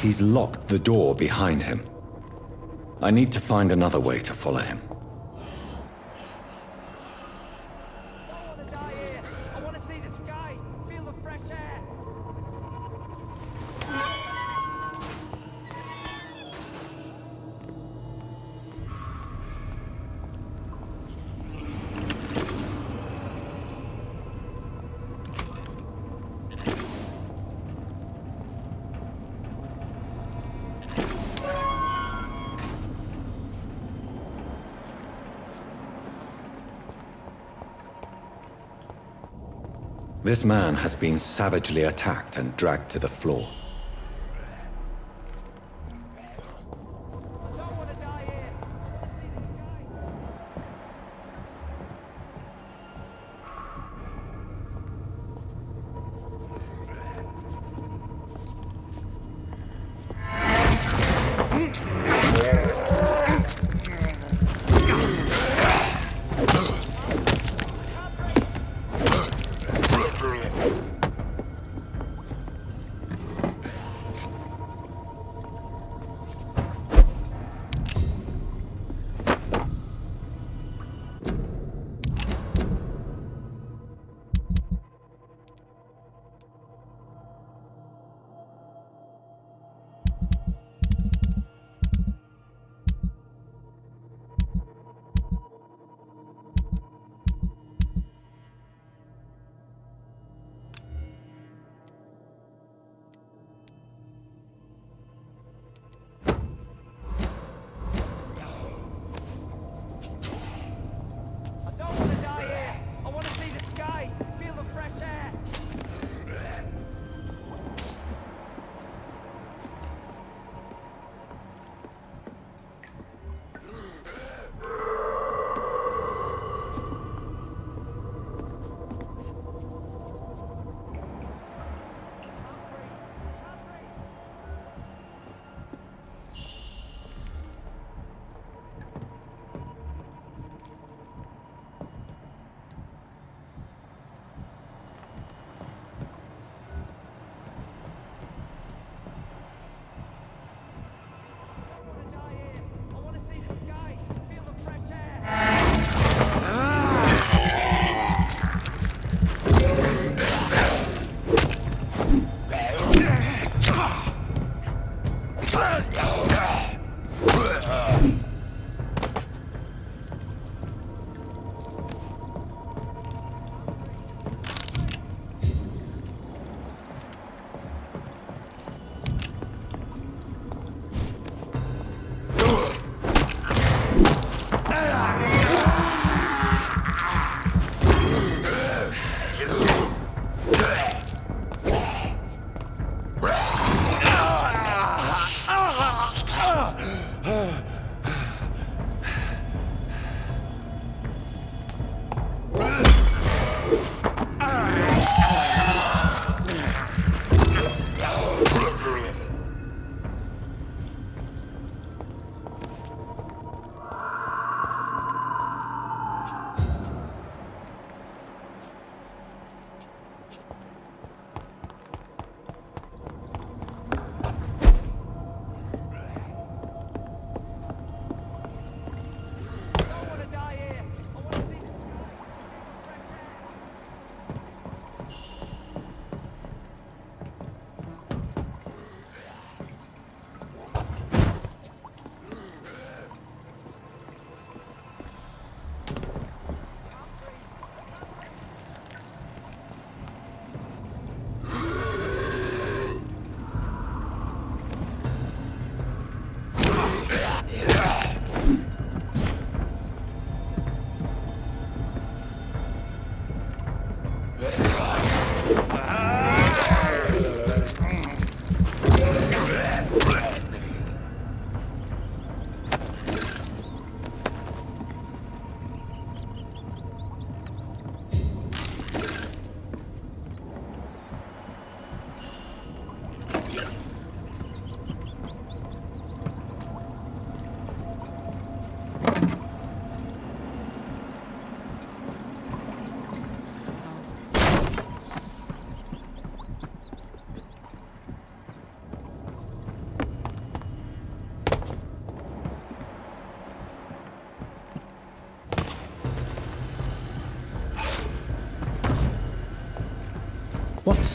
He's locked the door behind him. I need to find another way to follow him. I don't want to die here. I want to see the sky, feel the fresh air. This man has been savagely attacked and dragged to the floor. I don't want to die here. I want to see the sky.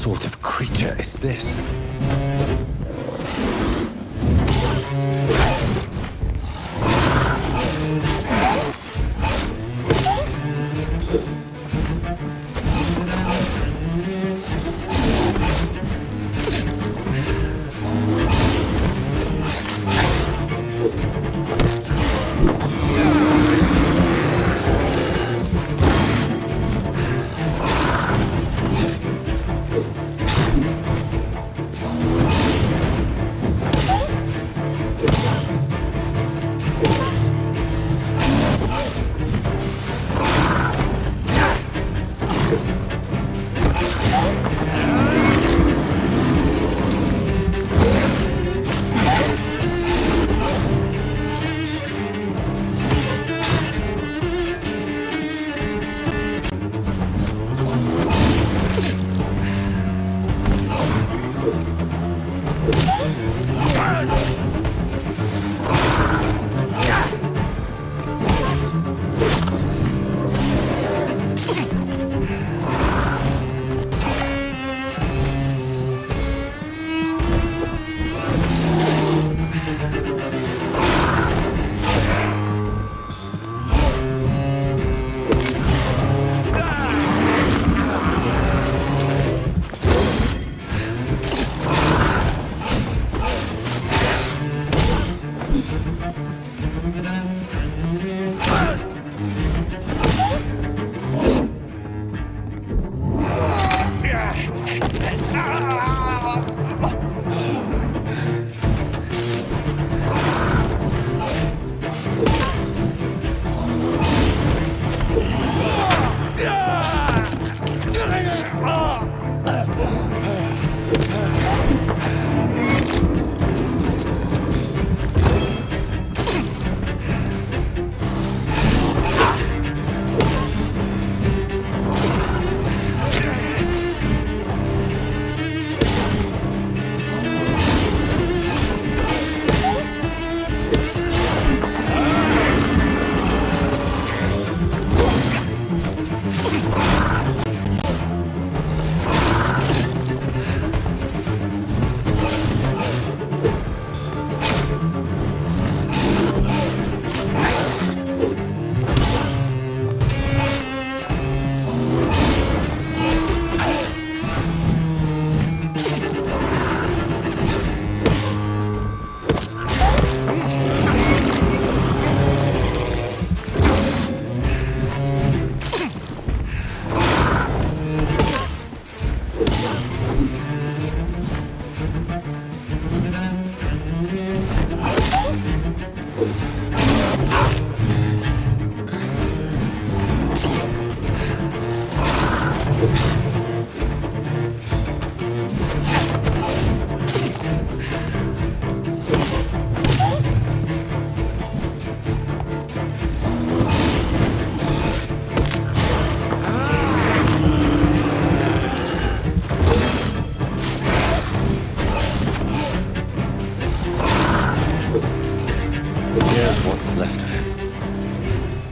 sort of creature is this?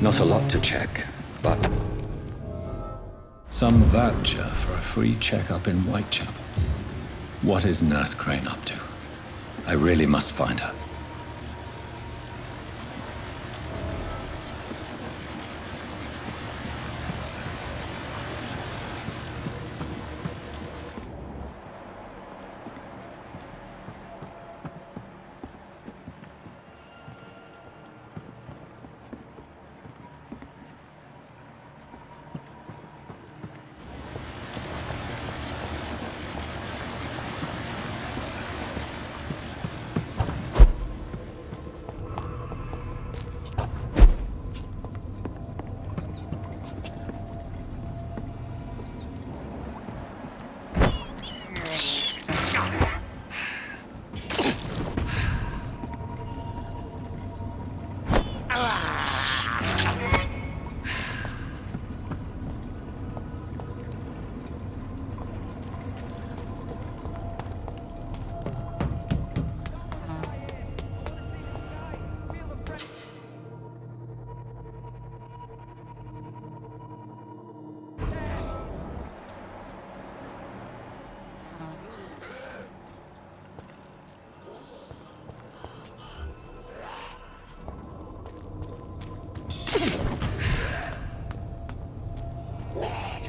Not a lot to check, but some voucher for a free checkup in Whitechapel. What is Nurse Crane up to? I really must find her.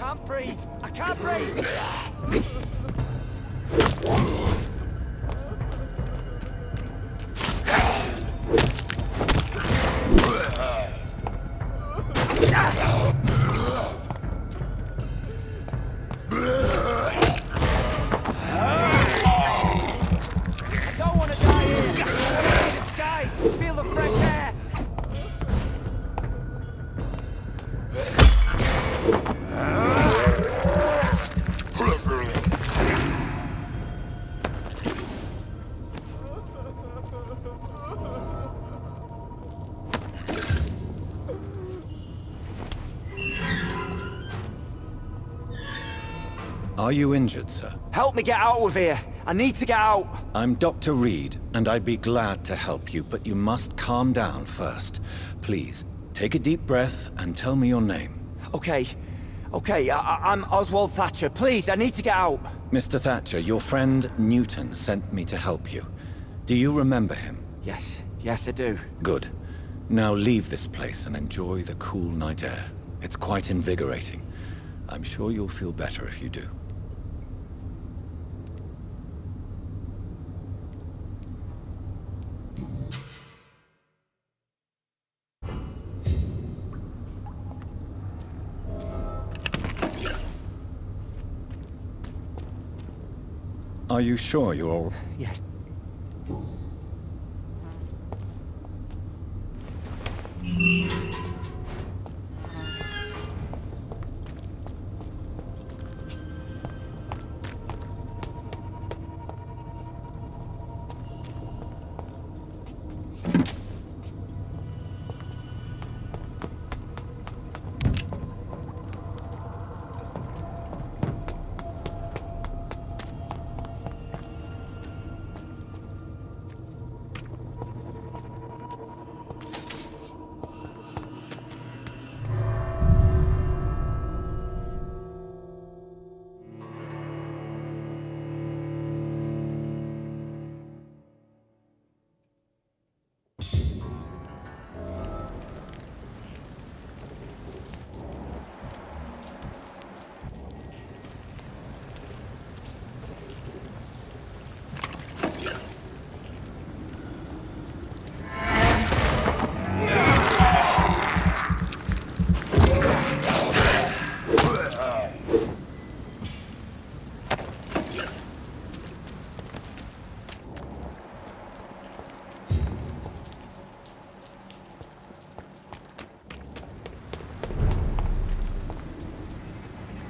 can't breathe. I can't breathe. I don't want to die here. I want to see the sky, feel the fresh air. Are you injured, sir? Help me get out of here. I need to get out. I'm Dr. Reid, and I'd be glad to help you, but you must calm down first. Please, take a deep breath and tell me your name. Okay. I'm Oswald Thatcher. Please, I need to get out. Mr. Thatcher, your friend Newton sent me to help you. Do you remember him? Yes, I do. Good. Now leave this place and enjoy the cool night air. It's quite invigorating. I'm sure you'll feel better if you do. Are you sure you're all... Yes.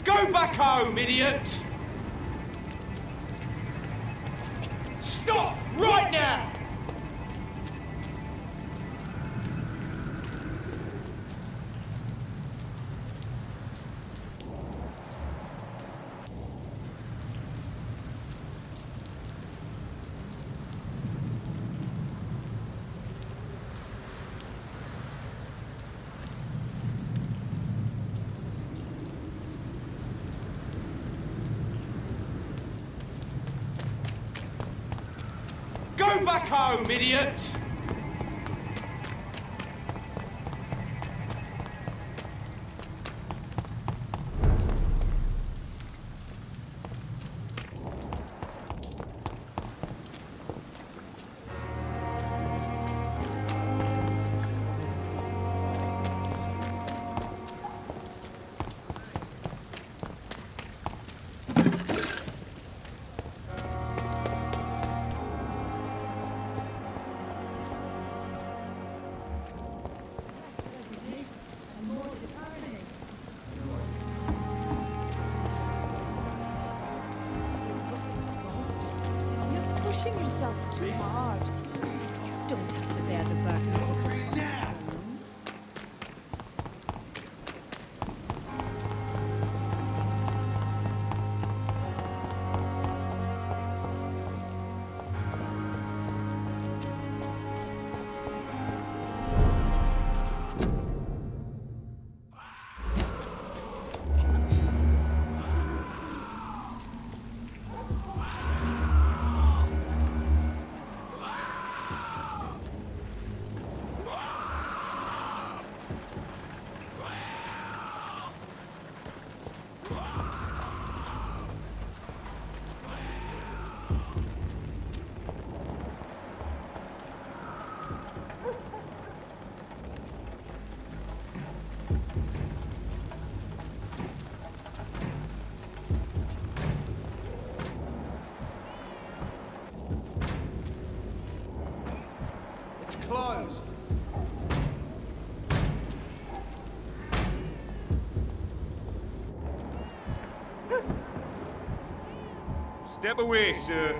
Go back home, idiot! Stop right now! Go back home, idiot! Pushing yourself too hard. You don't have to bear the burdens of this now. Step away, sir.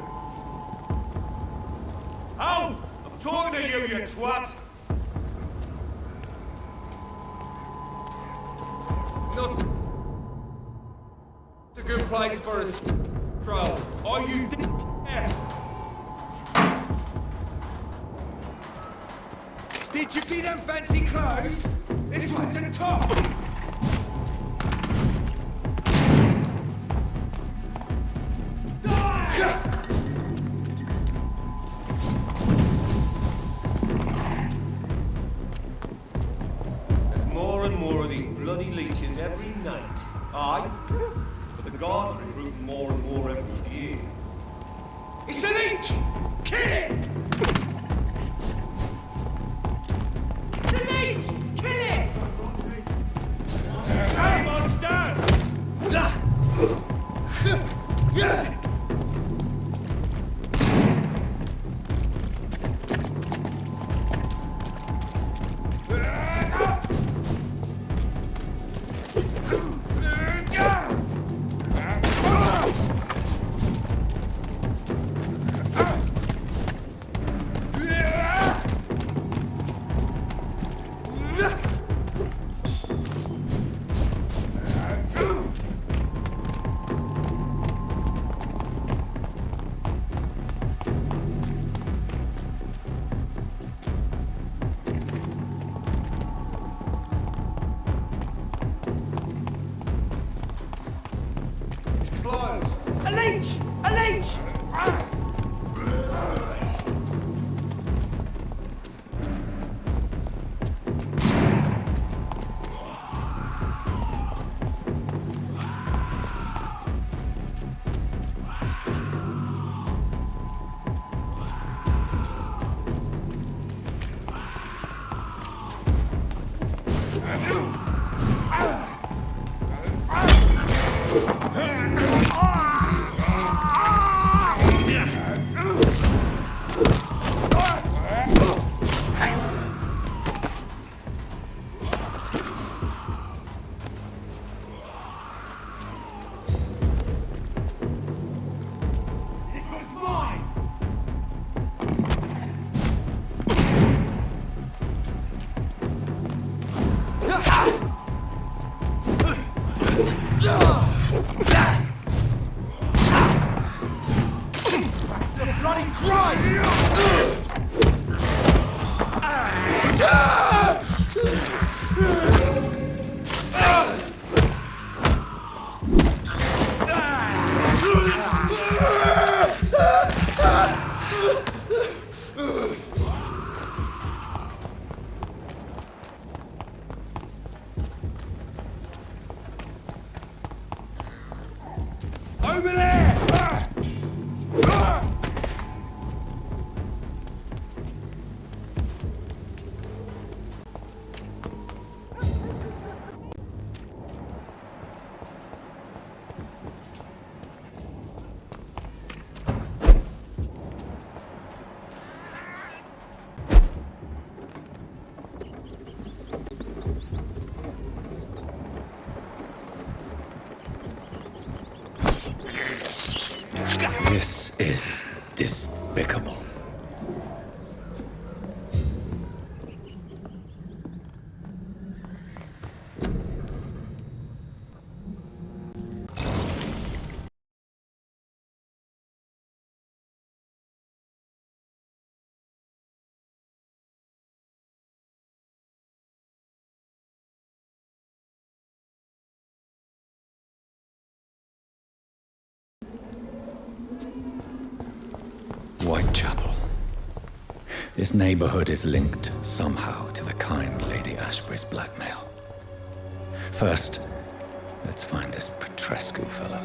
Ow! I'm talking to you, you twat! Not a good place for us. Troll. Are you deaf? Did you see them fancy clothes? This one's a top. There's more and more of these bloody leeches every night. Aye, but the guards recruit more and more every year. It's an leech! Kill it! It's a leech! Kill it! Hey, monster! A leech! A leech! Over there! This is despicable. Whitechapel. This neighborhood is linked somehow to the kind Lady Ashbury's blackmail. First, let's find this Petrescu fellow.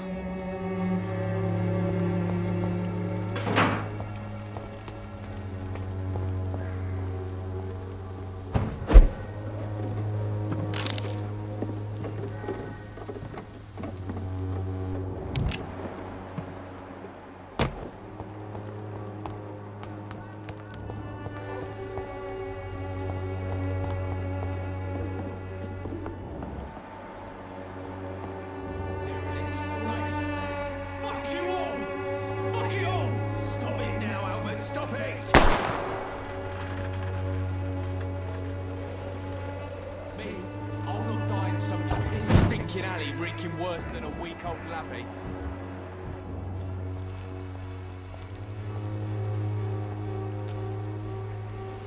alley reeking worse than a week-old lappy.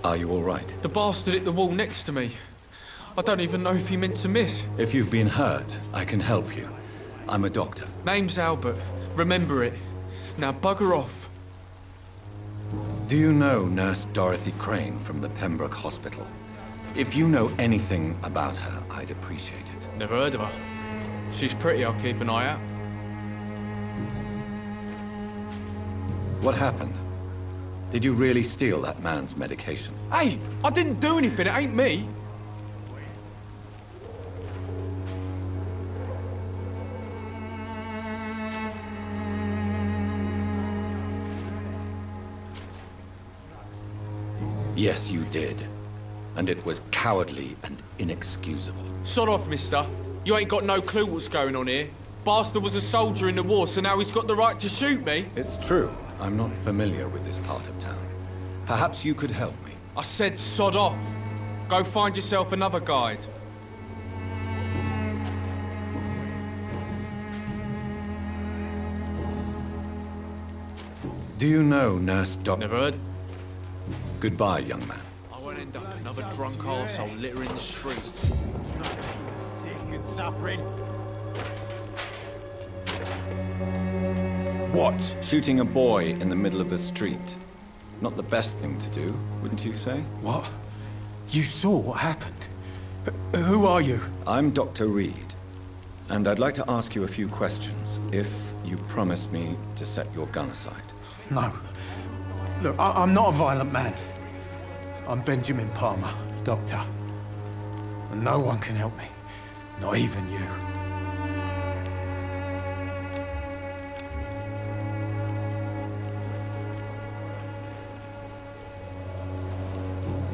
Are you all right? The bastard hit the wall next to me. I don't even know if he meant to miss. If you've been hurt, I can help you. I'm a doctor. Name's Albert. Remember it. Now bugger off. Do you know Nurse Dorothy Crane from the Pembroke Hospital? If you know anything about her, I'd appreciate it. Never heard of her. She's pretty, I'll keep an eye out. What happened? Did you really steal that man's medication? Hey, I didn't do anything, it ain't me. Yes, you did. And it was cowardly and inexcusable. Sod off, mister. You ain't got no clue what's going on here. Bastard was a soldier in the war, so now he's got the right to shoot me. It's true. I'm not familiar with this part of town. Perhaps you could help me. I said sod off. Go find yourself another guide. Do you know Nurse Never heard? Goodbye, young man. I won't end up another drunk arsehole littering the streets. Sick and suffering. What? Shooting a boy in the middle of the street. Not the best thing to do, wouldn't you say? What? You saw what happened? Who are you? I'm Dr. Reid, and I'd like to ask you a few questions, if you promise me to set your gun aside. No. Look, I'm not a violent man. I'm Benjamin Palmer, doctor. And no one can help me. Not even you.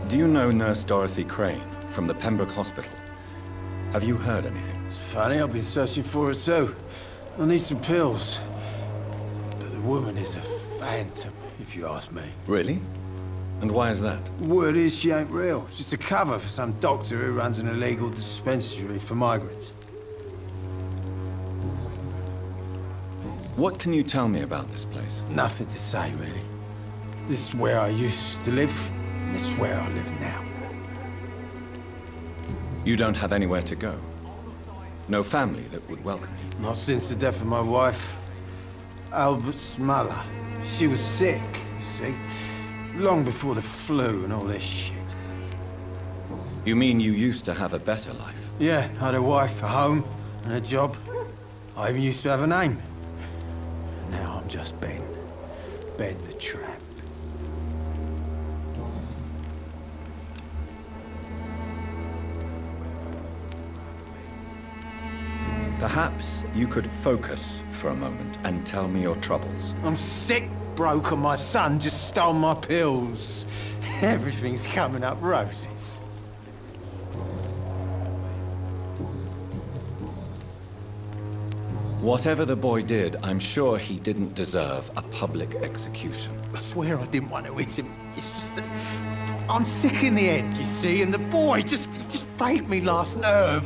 Do you know Nurse Dorothy Crane from the Pembroke Hospital? Have you heard anything? It's funny, I've been searching for her too. I need some pills. But the woman is a phantom, if you ask me. Really? And why is that? Word is she ain't real. She's just a cover for some doctor who runs an illegal dispensary for migrants. What can you tell me about this place? Nothing to say, really. This is where I used to live, and this is where I live now. You don't have anywhere to go? No family that would welcome you? Not since the death of my wife, Albert's mother. She was sick, you see. Long before the flu and all this shit. You mean you used to have a better life? Yeah, I had a wife, a home, and a job. I even used to have a name. Now I'm just Ben. Ben the Tramp. Perhaps you could focus for a moment and tell me your troubles. I'm sick, broke, and my son just stole my pills. Everything's coming up roses. Whatever the boy did, I'm sure he didn't deserve a public execution. I swear I didn't want to hit him. It's just that I'm sick in the head, you see, and the boy just faked me last nerve.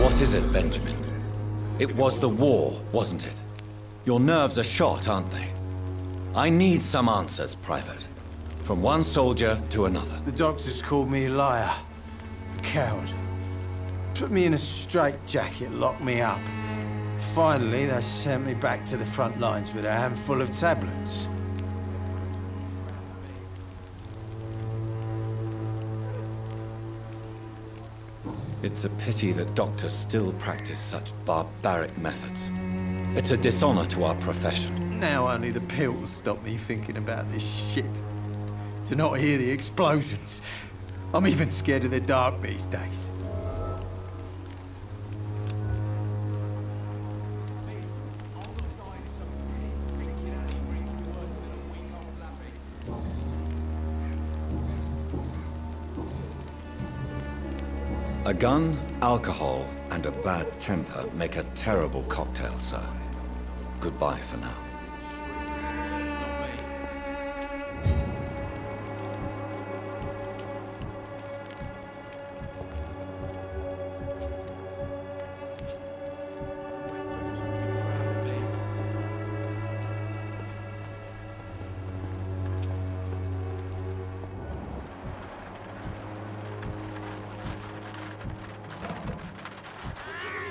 What is it, Benjamin? It was the war, wasn't it? Your nerves are shot, aren't they? I need some answers, Private. From one soldier to another. The doctors called me a liar, a coward. Put me in a straitjacket, locked me up. Finally, they sent me back to the front lines with a handful of tablets. It's a pity that doctors still practice such barbaric methods. It's a dishonor to our profession. Now only the pills stop me thinking about this shit. To not hear the explosions. I'm even scared of the dark these days. A gun, alcohol, and a bad temper make a terrible cocktail, sir. Goodbye for now.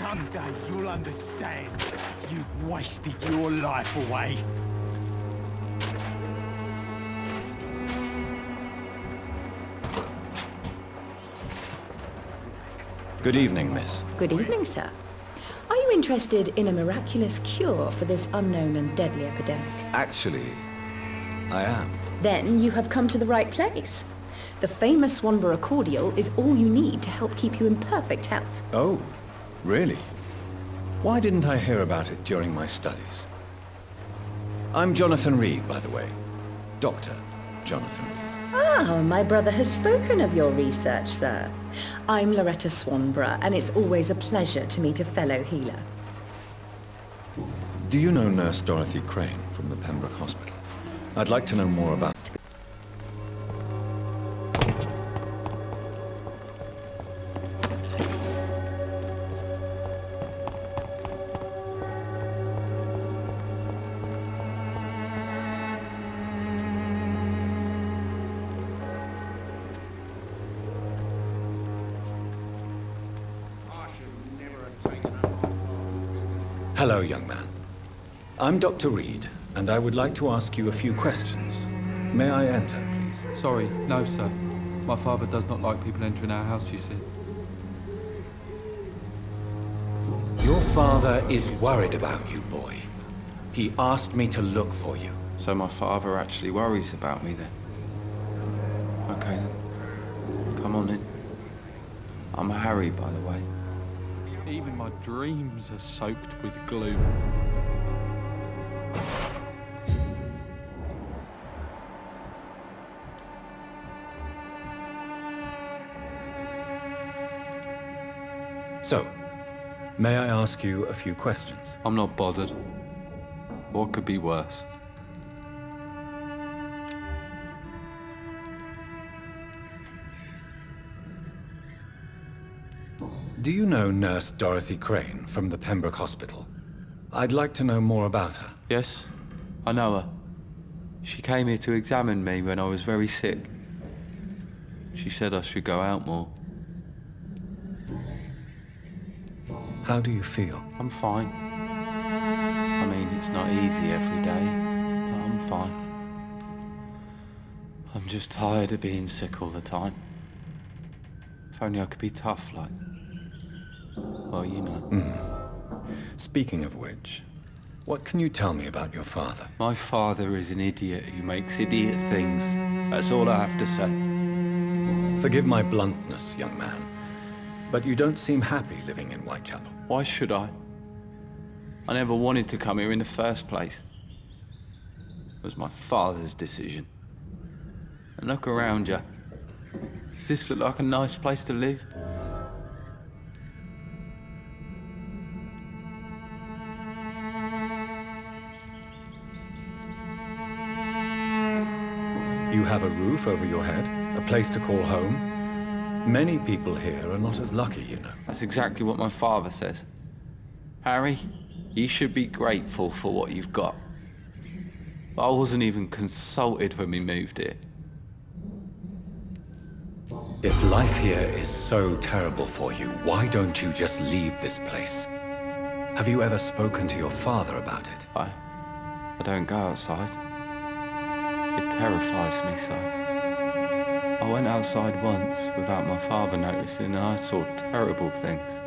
Someday you'll understand. You've wasted your life away. Good evening, miss. Good evening, sir. Are you interested in a miraculous cure for this unknown and deadly epidemic? Actually, I am. Then you have come to the right place. The famous Swanborough cordial is all you need to help keep you in perfect health. Oh, really? Why didn't I hear about it during my studies? I'm Jonathan Reid, by the way. Dr. Jonathan Reid. Ah, my brother has spoken of your research, sir. I'm Loretta Swanborough, and it's always a pleasure to meet a fellow healer. Do you know Nurse Dorothy Crane from the Pembroke Hospital? I'd like to know more about... Hello, young man. I'm Dr. Reid, and I would like to ask you a few questions. May I enter, please? Sorry, no, sir. My father does not like people entering our house, you see. Your father is worried about you, boy. He asked me to look for you. So my father actually worries about me then? Okay then. Come on in. I'm Harry, by the way. Even my dreams are soaked with gloom. So, may I ask you a few questions? I'm not bothered. What could be worse? Do you know Nurse Dorothy Crane from the Pembroke Hospital? I'd like to know more about her. Yes, I know her. She came here to examine me when I was very sick. She said I should go out more. How do you feel? I'm fine. I mean, it's not easy every day, but I'm fine. I'm just tired of being sick all the time. If only I could be tough like... Well, you know. Speaking of which, what can you tell me about your father? My father is an idiot who makes idiot things. That's all I have to say. Forgive my bluntness, young man, but you don't seem happy living in Whitechapel. Why should I? I never wanted to come here in the first place. It was my father's decision. And look around you. Does this look like a nice place to live? You have a roof over your head, a place to call home. Many people here are not as lucky, you know. That's exactly what my father says. Harry, you should be grateful for what you've got. I wasn't even consulted when we moved here. If life here is so terrible for you, why don't you just leave this place? Have you ever spoken to your father about it? I don't go outside. It terrifies me so. I went outside once without my father noticing and I saw terrible things.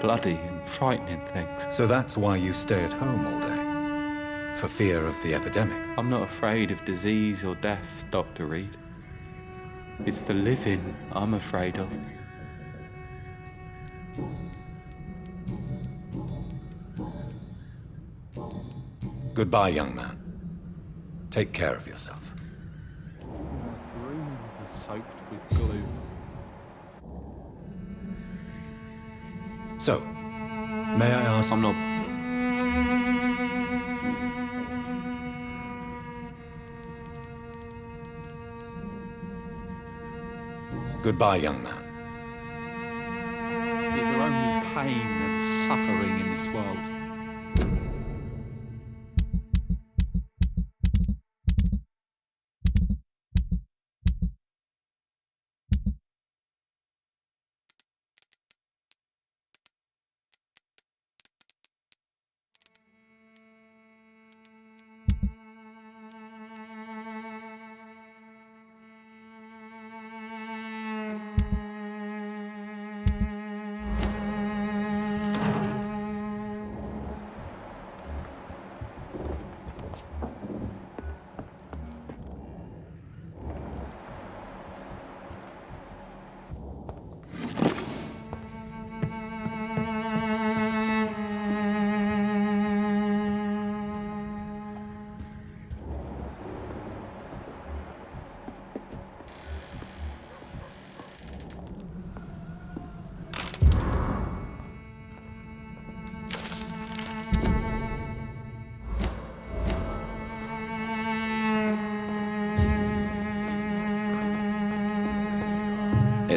Bloody and frightening things. So that's why you stay at home all day? For fear of the epidemic? I'm not afraid of disease or death, Dr. Reid. It's the living I'm afraid of. Goodbye, young man. Take care of yourself. My dreams are soaked with gloom. So, may I ask... I'm not... Goodbye, young man. Is there only pain and suffering in this world?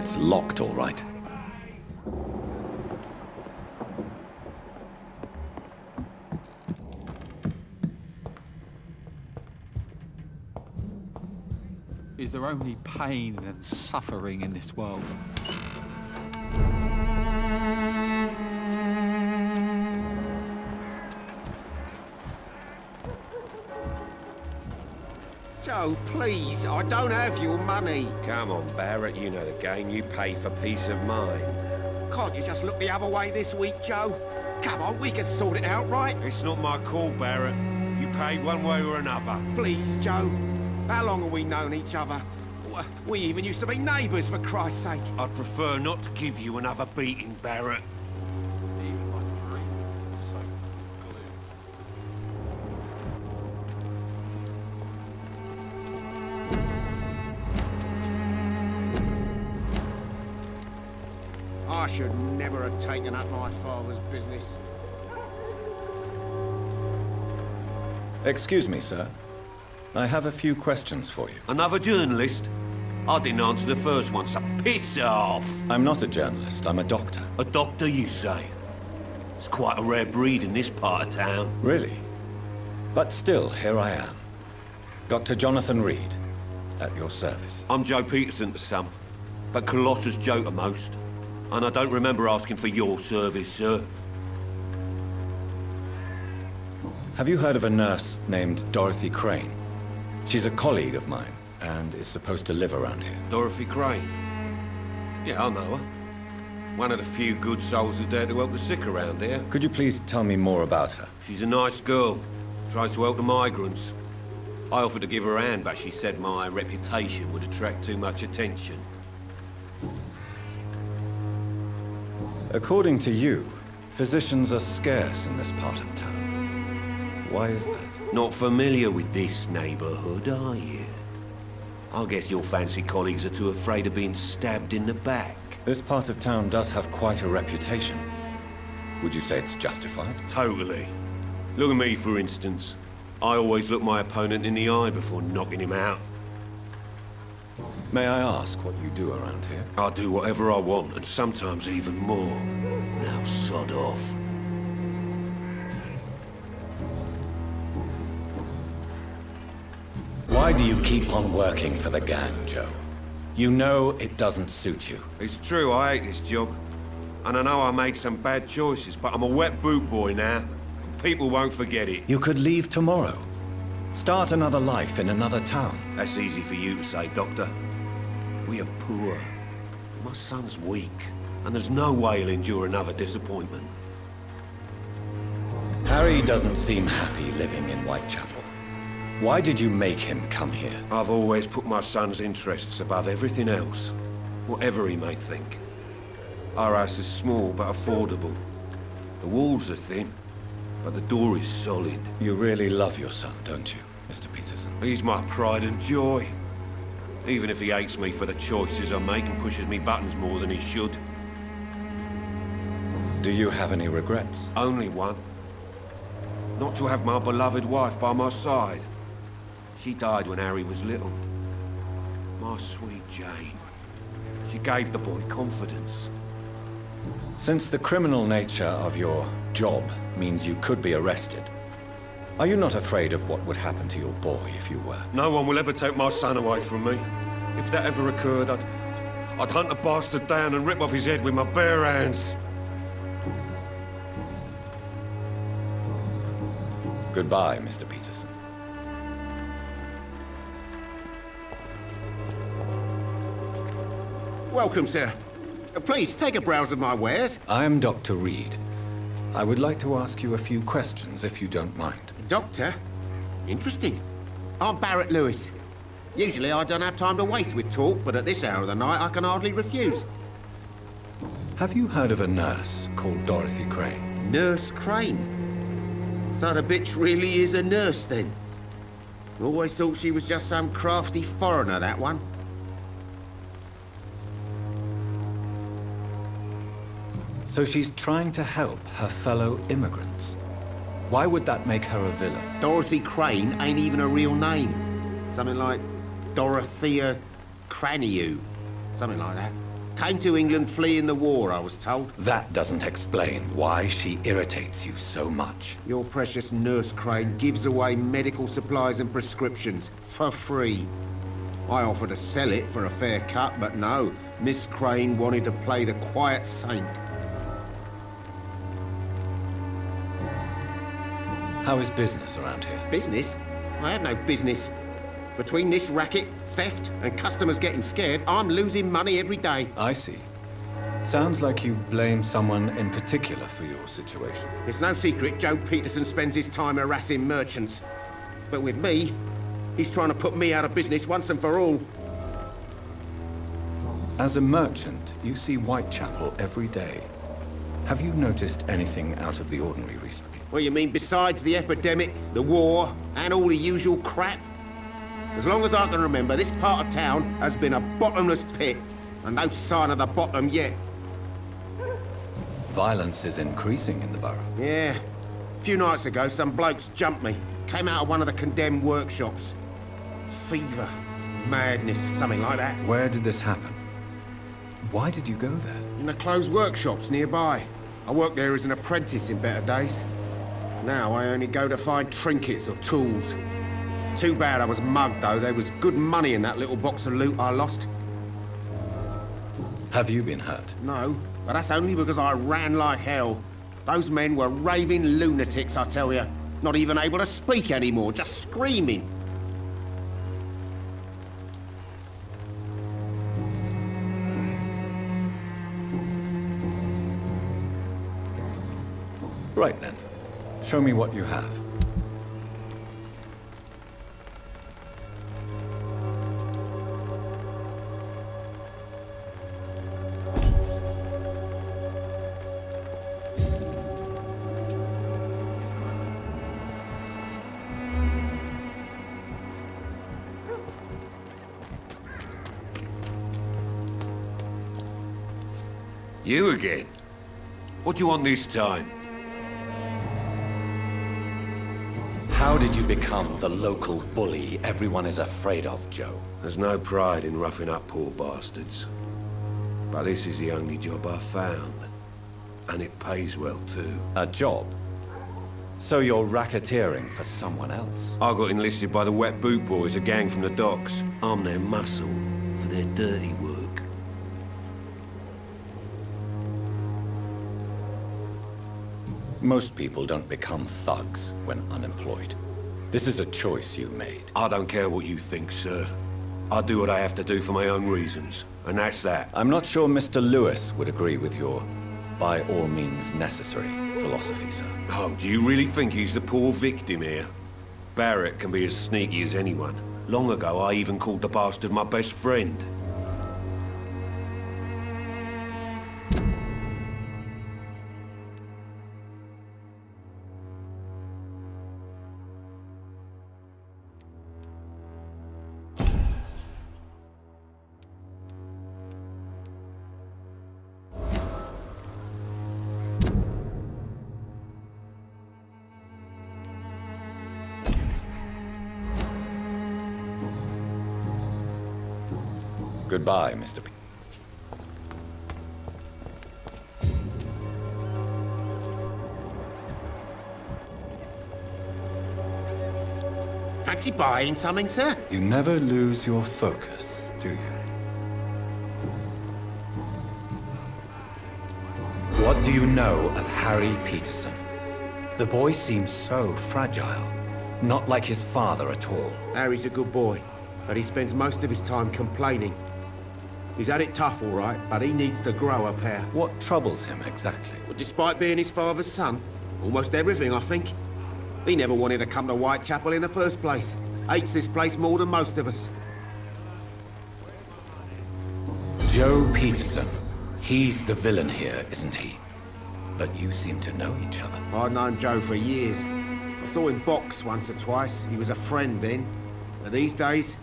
It's locked, all right. Is there only pain and suffering in this world? Joe, please, I don't have your money. Come on, Barrett, you know the game. You pay for peace of mind. Can't you just look the other way this week, Joe? Come on, we can sort it out, right? It's not my call, Barrett. You pay one way or another. Please, Joe. How long have we known each other? We even used to be neighbours, for Christ's sake. I'd prefer not to give you another beating, Barrett. Even my dreams are so glue. I should never have taken up my father's business. Excuse me, sir. I have a few questions for you. Another journalist? I didn't answer the first one, so piss off! I'm not a journalist, I'm a doctor. A doctor, you say? It's quite a rare breed in this part of town. Really? But still, here I am. Dr. Jonathan Reid, at your service. I'm Joe Peterson to some, but Colossus Joe to most. And I don't remember asking for your service, sir. Have you heard of a nurse named Dorothy Crane? She's a colleague of mine, and is supposed to live around here. Dorothy Crane? Yeah, I know her. One of the few good souls who dare to help the sick around here. Could you please tell me more about her? She's a nice girl. Tries to help the migrants. I offered to give her a hand, but she said my reputation would attract too much attention. According to you, physicians are scarce in this part of town. Why is that? Not familiar with this neighborhood, are you? I guess your fancy colleagues are too afraid of being stabbed in the back. This part of town does have quite a reputation. Would you say it's justified? Totally. Look at me, for instance. I always look my opponent in the eye before knocking him out. May I ask what you do around here? I do whatever I want, and sometimes even more. Now sod off. Why do you keep on working for the gang, Joe? You know it doesn't suit you. It's true, I hate this job. And I know I made some bad choices, but I'm a wet boot boy now. And people won't forget it. You could leave tomorrow. Start another life in another town. That's easy for you to say, Doctor. We are poor. My son's weak, and there's no way he'll endure another disappointment. Harry doesn't seem happy living in Whitechapel. Why did you make him come here? I've always put my son's interests above everything else, whatever he may think. Our house is small but affordable. The walls are thin, but the door is solid. You really love your son, don't you, Mr. Peterson? He's my pride and joy. Even if he hates me for the choices I make and pushes me buttons more than he should. Do you have any regrets? Only one. Not to have my beloved wife by my side. She died when Harry was little. My sweet Jane. She gave the boy confidence. Since the criminal nature of your job means you could be arrested, are you not afraid of what would happen to your boy if you were? No one will ever take my son away from me. If that ever occurred, I'd hunt the bastard down and rip off his head with my bare hands. Goodbye, Mr. Peterson. Welcome, sir. Please, take a browse of my wares. I'm Dr. Reid. I would like to ask you a few questions, if you don't mind. Doctor? Interesting. I'm Barrett Lewis. Usually I don't have time to waste with talk, but at this hour of the night I can hardly refuse. Have you heard of a nurse called Dorothy Crane? Nurse Crane? So the bitch really is a nurse, then? Always thought she was just some crafty foreigner, that one. So she's trying to help her fellow immigrants. Why would that make her a villain? Dorothy Crane ain't even a real name. Something like Dorothea Craniu. Something like that. Came to England fleeing the war, I was told. That doesn't explain why she irritates you so much. Your precious nurse Crane gives away medical supplies and prescriptions for free. I offered to sell it for a fair cut, but no. Miss Crane wanted to play the quiet saint. How is business around here? Business? I have no business. Between this racket, theft, and customers getting scared, I'm losing money every day. I see. Sounds like you blame someone in particular for your situation. It's no secret Joe Peterson spends his time harassing merchants. But with me, he's trying to put me out of business once and for all. As a merchant, you see Whitechapel every day. Have you noticed anything out of the ordinary recently? What you mean besides the epidemic, the war, and all the usual crap? As long as I can remember, this part of town has been a bottomless pit, and no sign of the bottom yet. Violence is increasing in the borough. Yeah. A few nights ago, some blokes jumped me. Came out of one of the condemned workshops. Fever, madness, something like that. Where did this happen? Why did you go there? In the closed workshops nearby. I worked there as an apprentice in better days. Now I only go to find trinkets or tools. Too bad I was mugged, though. There was good money in that little box of loot I lost. Have you been hurt? No, but that's only because I ran like hell. Those men were raving lunatics, I tell you. Not even able to speak anymore, just screaming. Right then. Show me what you have. You again? What do you want this time? How did you become the local bully everyone is afraid of, Joe? There's no pride in roughing up poor bastards. But this is the only job I've found. And it pays well, too. A job? So you're racketeering for someone else? I got enlisted by the Wet Boot Boys, a gang from the docks. I'm their muscle for their dirty work. Most people don't become thugs when unemployed. This is a choice you made. I don't care what you think, sir. I do what I have to do for my own reasons, and that's that. I'm not sure Mr. Lewis would agree with your by all means necessary philosophy, sir. Oh, do you really think he's the poor victim here? Barrett can be as sneaky as anyone. Long ago, I even called the bastard my best friend. Goodbye, Mr. P. Fancy buying something, sir? You never lose your focus, do you? What do you know of Harry Peterson? The boy seems so fragile. Not like his father at all. Harry's a good boy, but he spends most of his time complaining. He's had it tough, all right, but he needs to grow a pair. What troubles him exactly? Well, despite being his father's son, almost everything, I think. He never wanted to come to Whitechapel in the first place. Hates this place more than most of us. Joe Peterson. He's the villain here, isn't he? But you seem to know each other. I'd known Joe for years. I saw him box once or twice. He was a friend then. But these days,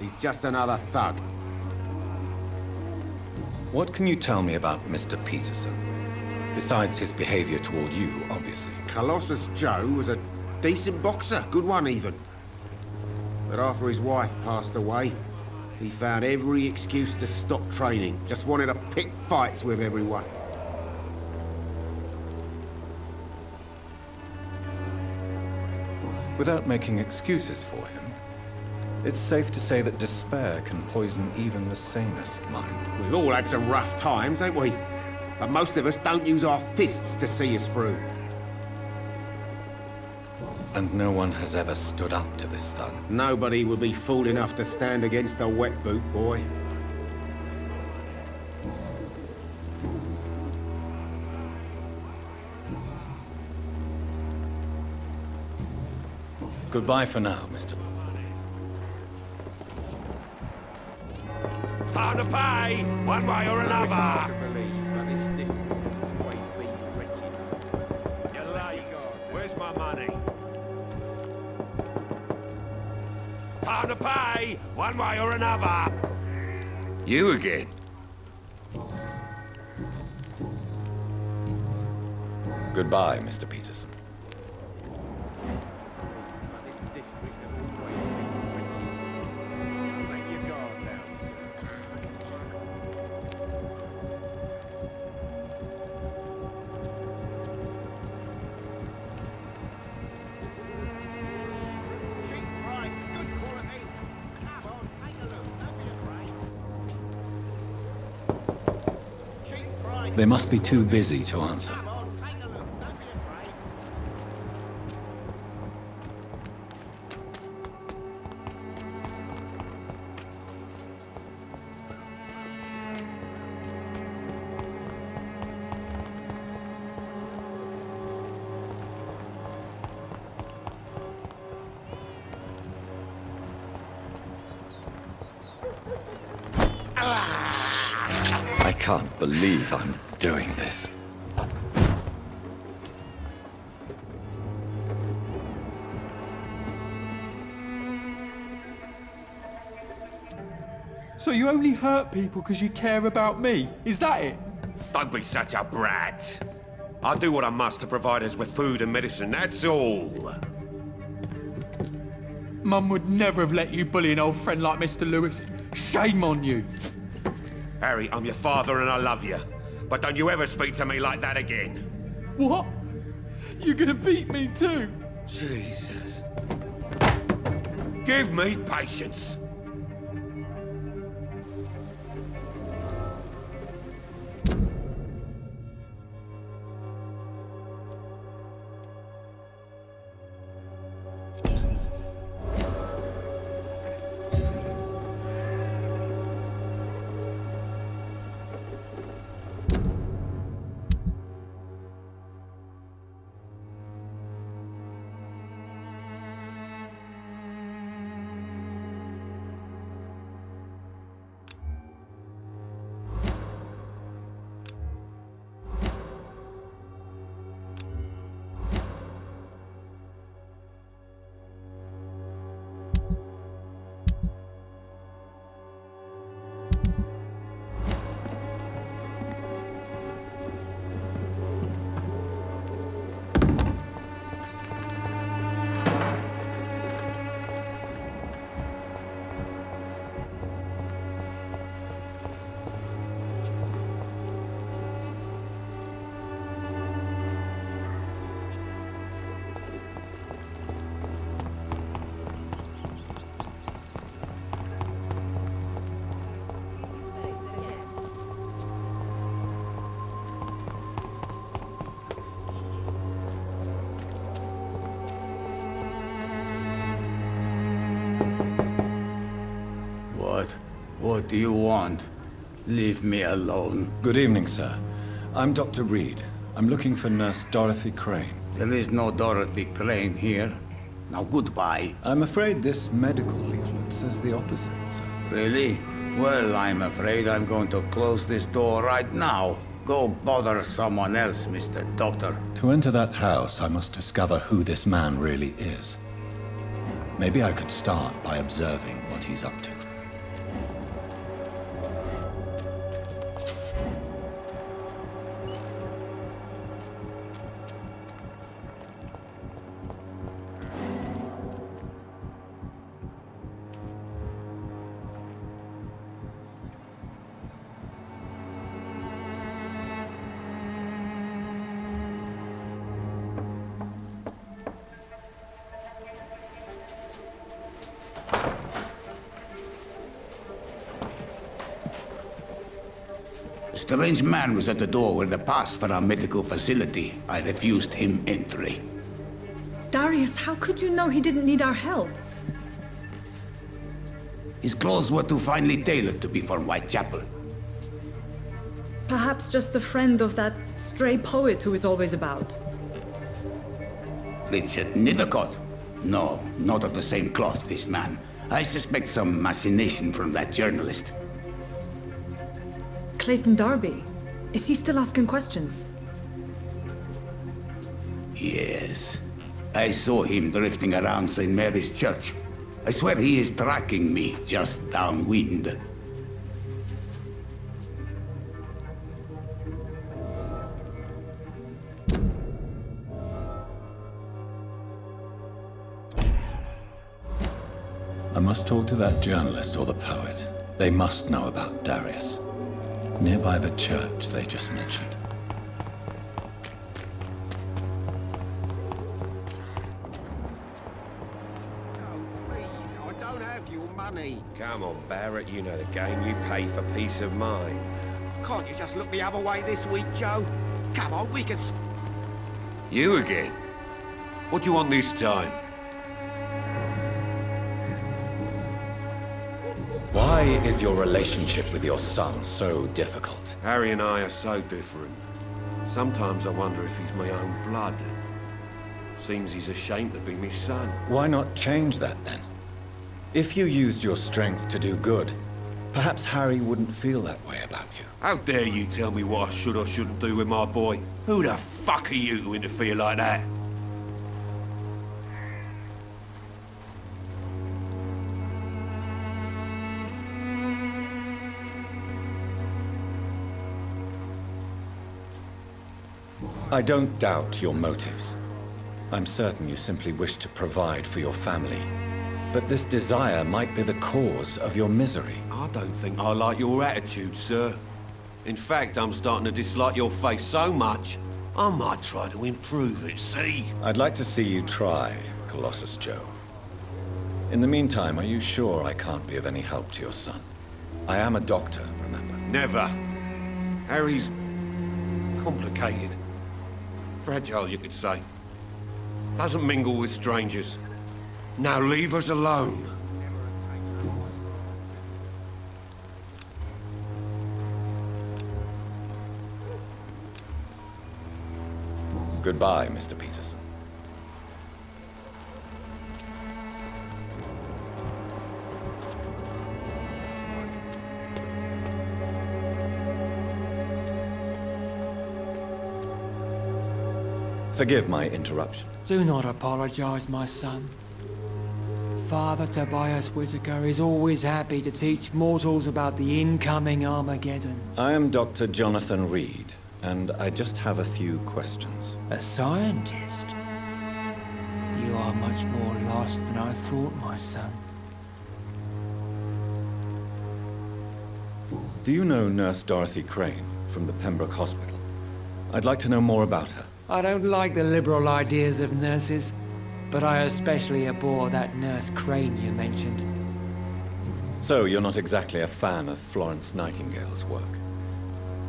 he's just another thug. What can you tell me about Mr. Peterson? Besides his behavior toward you, obviously. Colossus Joe was a decent boxer, good one even. But after his wife passed away, He found every excuse to stop training. Just wanted to pick fights with everyone. Without making excuses for him, it's safe to say that despair can poison even the sanest mind. We've all had some rough times, ain't we? But most of us don't use our fists to see us through. And no one has ever stood up to this thug. Nobody would be fool enough to stand against a wet boot boy. Goodbye for now, Mr. Time to pay, one way or another. Where's my money? Time to pay, one way or another. You again? Goodbye, Mr. Peterson. They must be too busy to answer. I can't believe I'm doing this. So you only hurt people because you care about me? Is that it? Don't be such a brat. I do what I must to provide us with food and medicine, that's all. Mum would never have let you bully an old friend like Mr. Lewis. Shame on you. Harry, I'm your father and I love you. But don't you ever speak to me like that again. What? You're gonna beat me too? Jesus. Give me patience. What do you want? Leave me alone. Good evening, sir. I'm Dr. Reid. I'm looking for Nurse Dorothy Crane. There is no Dorothy Crane here. Now goodbye. I'm afraid this medical leaflet says the opposite, sir. Really? Well, I'm afraid I'm going to close this door right now. Go bother someone else, Mr. Doctor. To enter that house, I must discover who this man really is. Maybe I could start by observing what he's up to. strange man was at the door with a pass for our medical facility. I refused him entry. Darius, how could you know he didn't need our help? His clothes were too finely tailored to be for Whitechapel. Perhaps just a friend of that stray poet who is always about. Richard Nethercott? No, not of the same cloth, this man. I suspect some machination from that journalist. Clayton Darby. Is he still asking questions? Yes. I saw him drifting around St. Mary's Church. I swear he is tracking me just downwind. I must talk to that journalist or the poet. They must know about Darius. Nearby the church they just mentioned. I don't have your money. Come on, Barrett, you know the game. You pay for peace of mind. Can't you just look the other way this week, Joe? Come on, we can... You again? What do you want this time? Why is your relationship with your son so difficult? Harry and I are so different. Sometimes I wonder if he's my own blood. Seems he's ashamed to be my son. Why not change that then? If you used your strength to do good, perhaps Harry wouldn't feel that way about you. How dare you tell me what I should or shouldn't do with my boy? Who the fuck are you to interfere like that? I don't doubt your motives. I'm certain you simply wish to provide for your family. But this desire might be the cause of your misery. I don't think I like your attitude, sir. In fact, I'm starting to dislike your face so much, I might try to improve it, see? I'd like to see you try, Colossus Joe. In the meantime, are you sure I can't be of any help to your son? I am a doctor, remember? Never. Harry's... complicated. Fragile, you could say. Doesn't mingle with strangers. Now leave us alone. Goodbye, Mr. Peterson. Forgive my interruption. Do not apologize, my son. Father Tobias Whitaker is always happy to teach mortals about the incoming Armageddon. I am Dr. Jonathan Reid, and I just have a few questions. A scientist? You are much more lost than I thought, my son. Do you know Nurse Dorothy Crane from the Pembroke Hospital? I'd like to know more about her. I don't like the liberal ideas of nurses, but I especially abhor that Nurse Crane you mentioned. So, you're not exactly a fan of Florence Nightingale's work.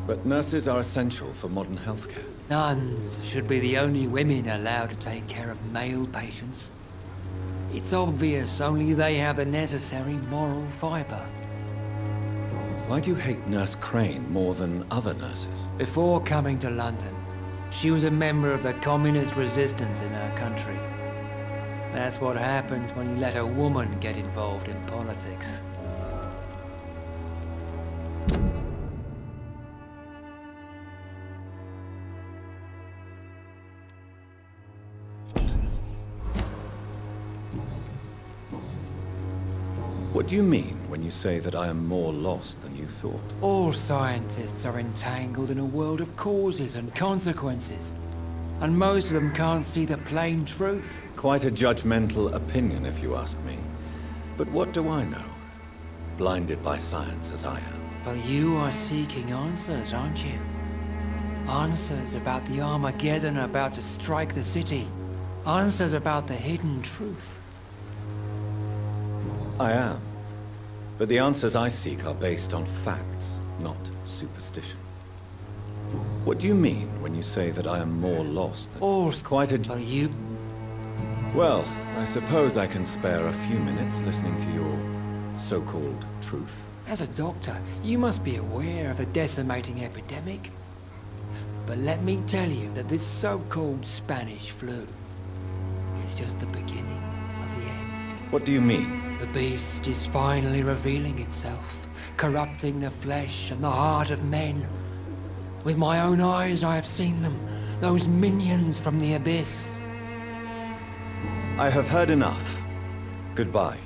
But nurses are essential for modern healthcare. Nuns should be the only women allowed to take care of male patients. It's obvious only they have the necessary moral fiber. Why do you hate Nurse Crane more than other nurses? Before coming to London, she was a member of the communist resistance in her country. That's what happens when you let a woman get involved in politics. What do you mean when you say that I am more lost than you thought? All scientists are entangled in a world of causes and consequences. And most of them can't see the plain truth. Quite a judgmental opinion, if you ask me. But what do I know? Blinded by science as I am. But you are seeking answers, aren't you? Answers about the Armageddon about to strike the city. Answers about the hidden truth. I am. But the answers I seek are based on facts, not superstition. What do you mean when you say that I am more lost than... Or quite a... well, you... Well, I suppose I can spare a few minutes listening to your so-called truth. As a doctor, you must be aware of the decimating epidemic. But let me tell you that this so-called Spanish flu is just the beginning of the end. What do you mean? The beast is finally revealing itself, corrupting the flesh and the heart of men. With my own eyes I have seen them, those minions from the abyss. I have heard enough. Goodbye.